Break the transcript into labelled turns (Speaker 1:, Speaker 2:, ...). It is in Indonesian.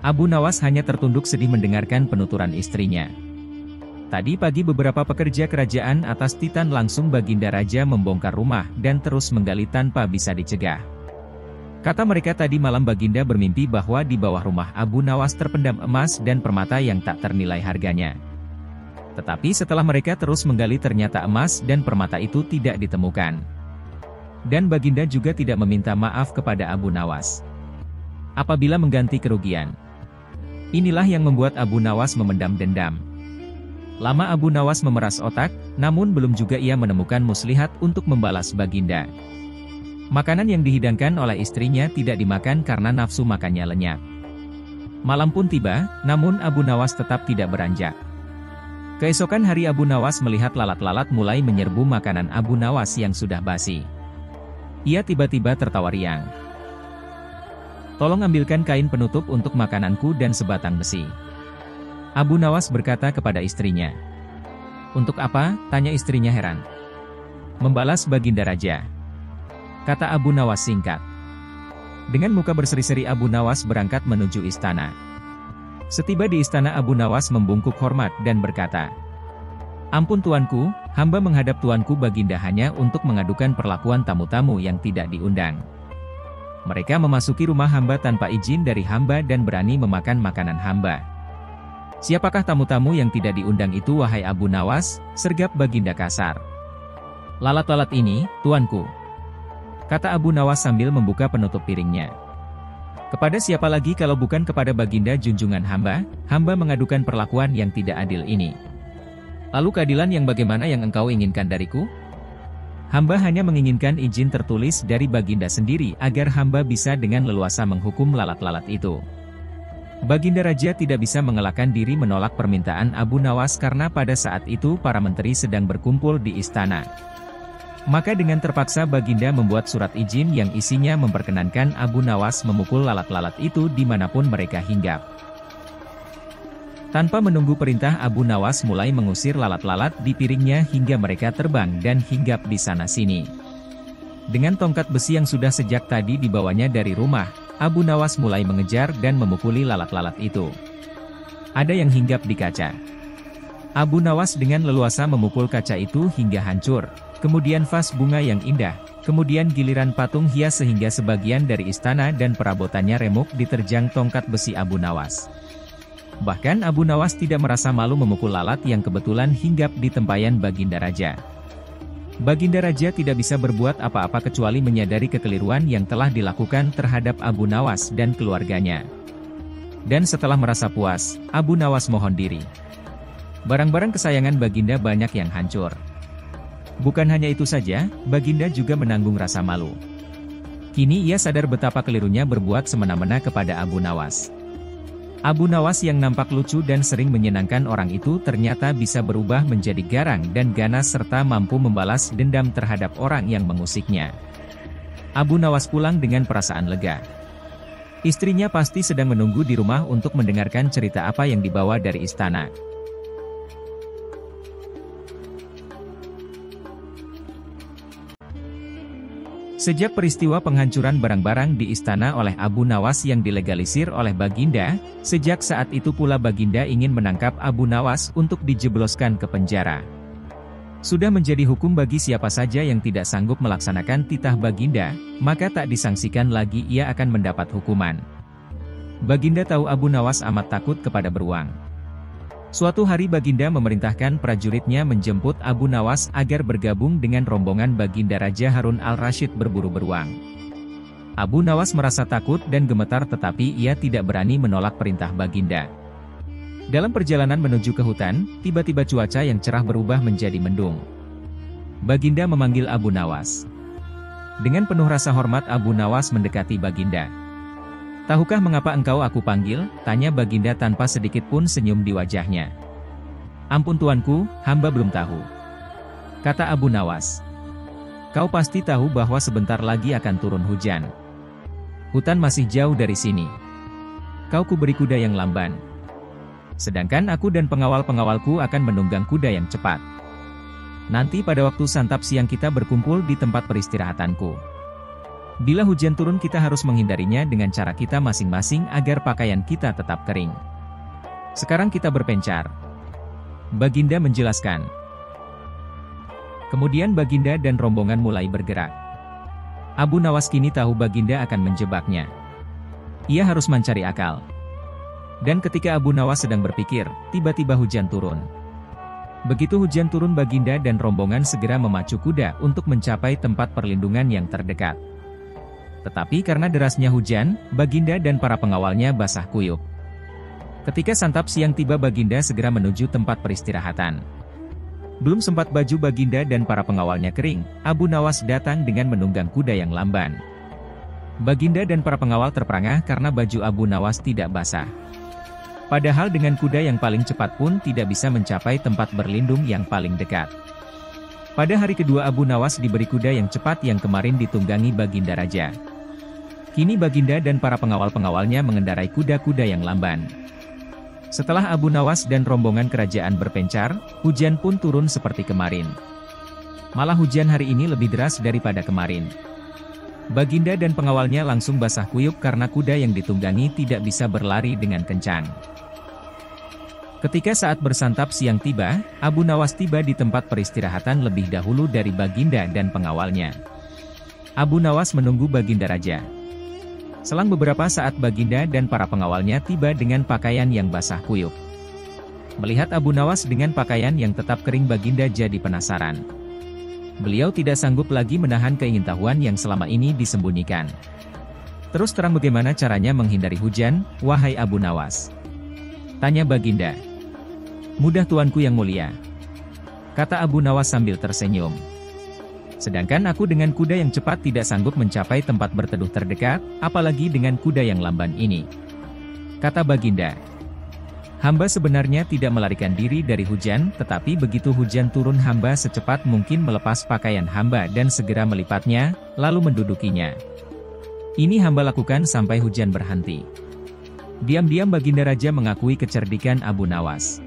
Speaker 1: Abu Nawas hanya tertunduk sedih mendengarkan penuturan istrinya. Tadi pagi beberapa pekerja kerajaan atas Titan langsung Baginda Raja membongkar rumah dan terus menggali tanpa bisa dicegah. Kata mereka tadi malam Baginda bermimpi bahwa di bawah rumah Abu Nawas terpendam emas dan permata yang tak ternilai harganya. Tetapi setelah mereka terus menggali ternyata emas dan permata itu tidak ditemukan. Dan Baginda juga tidak meminta maaf kepada Abu Nawas apabila mengganti kerugian. Inilah yang membuat Abu Nawas memendam dendam. Lama Abu Nawas memeras otak, namun belum juga ia menemukan muslihat untuk membalas Baginda. Makanan yang dihidangkan oleh istrinya tidak dimakan karena nafsu makannya lenyap. Malam pun tiba, namun Abu Nawas tetap tidak beranjak. Keesokan hari Abu Nawas melihat lalat-lalat mulai menyerbu makanan Abu Nawas yang sudah basi. Ia tiba-tiba tertawa riang. "Tolong ambilkan kain penutup untuk makananku dan sebatang besi." Abu Nawas berkata kepada istrinya. "Untuk apa?" tanya istrinya heran. "Membalas Baginda Raja," kata Abu Nawas singkat. Dengan muka berseri-seri Abu Nawas berangkat menuju istana. Setiba di istana Abu Nawas membungkuk hormat dan berkata, "Ampun tuanku, hamba menghadap tuanku Baginda hanya untuk mengadukan perlakuan tamu-tamu yang tidak diundang. Mereka memasuki rumah hamba tanpa izin dari hamba dan berani memakan makanan hamba." "Siapakah tamu-tamu yang tidak diundang itu wahai Abu Nawas?" sergap Baginda kasar. "Lalat-lalat ini, tuanku," kata Abu Nawas sambil membuka penutup piringnya. "Kepada siapa lagi kalau bukan kepada Baginda junjungan hamba mengadukan perlakuan yang tidak adil ini. Lalu keadilan yang bagaimana yang engkau inginkan dariku? Hamba hanya menginginkan izin tertulis dari Baginda sendiri agar hamba bisa dengan leluasa menghukum lalat-lalat itu." Baginda Raja tidak bisa mengelakkan diri menolak permintaan Abu Nawas karena pada saat itu para menteri sedang berkumpul di istana. Maka dengan terpaksa Baginda membuat surat izin yang isinya memperkenankan Abu Nawas memukul lalat-lalat itu dimanapun mereka hinggap. Tanpa menunggu perintah Abu Nawas mulai mengusir lalat-lalat di piringnya hingga mereka terbang dan hinggap di sana-sini. Dengan tongkat besi yang sudah sejak tadi dibawanya dari rumah, Abu Nawas mulai mengejar dan memukuli lalat-lalat itu. Ada yang hinggap di kaca. Abu Nawas dengan leluasa memukul kaca itu hingga hancur. Kemudian vas bunga yang indah, kemudian giliran patung hias sehingga sebagian dari istana dan perabotannya remuk diterjang tongkat besi Abu Nawas. Bahkan Abu Nawas tidak merasa malu memukul lalat yang kebetulan hinggap di tempayan Baginda Raja. Baginda Raja tidak bisa berbuat apa-apa kecuali menyadari kekeliruan yang telah dilakukan terhadap Abu Nawas dan keluarganya. Dan setelah merasa puas, Abu Nawas mohon diri. Barang-barang kesayangan Baginda banyak yang hancur. Bukan hanya itu saja, Baginda juga menanggung rasa malu. Kini ia sadar betapa kelirunya berbuat semena-mena kepada Abu Nawas. Abu Nawas yang nampak lucu dan sering menyenangkan orang itu ternyata bisa berubah menjadi garang dan ganas serta mampu membalas dendam terhadap orang yang mengusiknya. Abu Nawas pulang dengan perasaan lega. Istrinya pasti sedang menunggu di rumah untuk mendengarkan cerita apa yang dibawa dari istana. Sejak peristiwa penghancuran barang-barang di istana oleh Abu Nawas yang dilegalisir oleh Baginda, sejak saat itu pula Baginda ingin menangkap Abu Nawas untuk dijebloskan ke penjara. Sudah menjadi hukum bagi siapa saja yang tidak sanggup melaksanakan titah Baginda, maka tak disangsikan lagi ia akan mendapat hukuman. Baginda tahu Abu Nawas amat takut kepada beruang. Suatu hari Baginda memerintahkan prajuritnya menjemput Abu Nawas agar bergabung dengan rombongan Baginda Raja Harun al-Rasyid berburu beruang. Abu Nawas merasa takut dan gemetar tetapi ia tidak berani menolak perintah Baginda. Dalam perjalanan menuju ke hutan, tiba-tiba cuaca yang cerah berubah menjadi mendung. Baginda memanggil Abu Nawas. Dengan penuh rasa hormat Abu Nawas mendekati Baginda. "Tahukah mengapa engkau aku panggil?" tanya Baginda tanpa sedikit pun senyum di wajahnya. "Ampun tuanku, hamba belum tahu," kata Abu Nawas. "Kau pasti tahu bahwa sebentar lagi akan turun hujan. Hutan masih jauh dari sini. Kau kuberi kuda yang lamban. Sedangkan aku dan pengawal-pengawalku akan menunggang kuda yang cepat. Nanti pada waktu santap siang kita berkumpul di tempat peristirahatanku. Bila hujan turun kita harus menghindarinya dengan cara kita masing-masing agar pakaian kita tetap kering. Sekarang kita berpencar. Baginda menjelaskan. Kemudian Baginda dan rombongan mulai bergerak. Abu Nawas kini tahu Baginda akan menjebaknya. Ia harus mencari akal. Dan ketika Abu Nawas sedang berpikir, tiba-tiba hujan turun. Begitu hujan turun Baginda dan rombongan segera memacu kuda untuk mencapai tempat perlindungan yang terdekat. Tetapi karena derasnya hujan, Baginda dan para pengawalnya basah kuyup. Ketika santap siang tiba Baginda segera menuju tempat peristirahatan. Belum sempat baju Baginda dan para pengawalnya kering, Abu Nawas datang dengan menunggang kuda yang lamban. Baginda dan para pengawal terperangah karena baju Abu Nawas tidak basah. Padahal dengan kuda yang paling cepat pun tidak bisa mencapai tempat berlindung yang paling dekat. Pada hari kedua Abu Nawas diberi kuda yang cepat yang kemarin ditunggangi Baginda Raja. Kini Baginda dan para pengawal-pengawalnya mengendarai kuda-kuda yang lamban. Setelah Abu Nawas dan rombongan kerajaan berpencar, hujan pun turun seperti kemarin. Malah hujan hari ini lebih deras daripada kemarin. Baginda dan pengawalnya langsung basah kuyup karena kuda yang ditunggangi tidak bisa berlari dengan kencang. Ketika saat bersantap siang tiba, Abu Nawas tiba di tempat peristirahatan lebih dahulu dari Baginda dan pengawalnya. Abu Nawas menunggu Baginda Raja. Selang beberapa saat Baginda dan para pengawalnya tiba dengan pakaian yang basah kuyup. Melihat Abu Nawas dengan pakaian yang tetap kering Baginda jadi penasaran. Beliau tidak sanggup lagi menahan keingintahuan yang selama ini disembunyikan. Terus terang bagaimana caranya menghindari hujan, wahai Abu Nawas? Tanya Baginda. Mudah tuanku yang mulia. Kata Abu Nawas sambil tersenyum. Sedangkan aku dengan kuda yang cepat tidak sanggup mencapai tempat berteduh terdekat, apalagi dengan kuda yang lamban ini. Kata Baginda. Hamba sebenarnya tidak melarikan diri dari hujan, tetapi begitu hujan turun hamba secepat mungkin melepas pakaian hamba dan segera melipatnya, lalu mendudukinya. Ini hamba lakukan sampai hujan berhenti. Diam-diam Baginda Raja mengakui kecerdikan Abu Nawas.